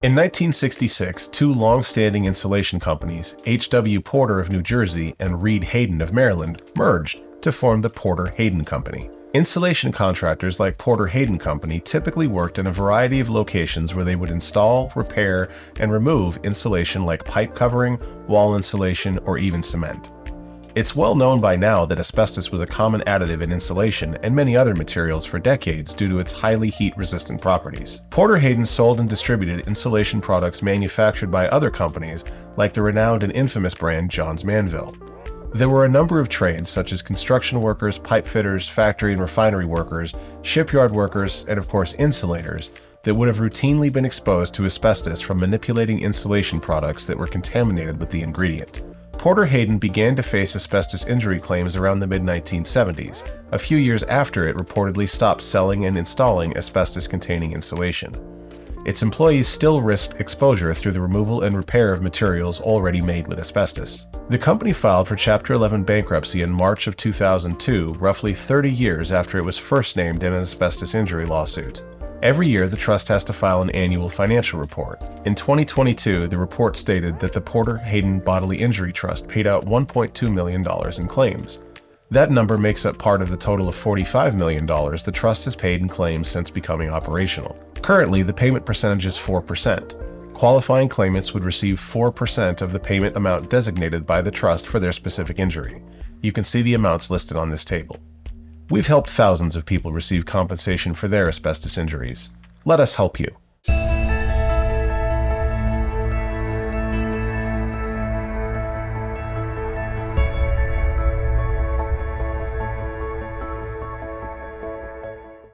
In 1966, two long-standing insulation companies, H.W. Porter of New Jersey and Reed Hayden of Maryland, merged to form the Porter-Hayden Company. Insulation contractors like Porter-Hayden Company typically worked in a variety of locations where they would install, repair, and remove insulation like pipe covering, wall insulation, or even cement. It's well known by now that asbestos was a common additive in insulation and many other materials for decades due to its highly heat-resistant properties. Porter-Hayden sold and distributed insulation products manufactured by other companies like the renowned and infamous brand Johns Manville. There were a number of trades such as construction workers, pipe fitters, factory and refinery workers, shipyard workers, and of course insulators that would have routinely been exposed to asbestos from manipulating insulation products that were contaminated with the ingredient. Porter-Hayden began to face asbestos injury claims around the mid-1970s, a few years after it reportedly stopped selling and installing asbestos-containing insulation. Its employees still risked exposure through the removal and repair of materials already made with asbestos. The company filed for Chapter 11 bankruptcy in March of 2002, roughly 30 years after it was first named in an asbestos injury lawsuit. Every year, the trust has to file an annual financial report. In 2022, the report stated that the Porter-Hayden Bodily Injury Trust paid out $1.2 million in claims. That number makes up part of the total of $45 million the trust has paid in claims since becoming operational. Currently, the payment percentage is 4%. Qualifying claimants would receive 4% of the payment amount designated by the trust for their specific injury. You can see the amounts listed on this table. We've helped thousands of people receive compensation for their asbestos injuries. Let us help you.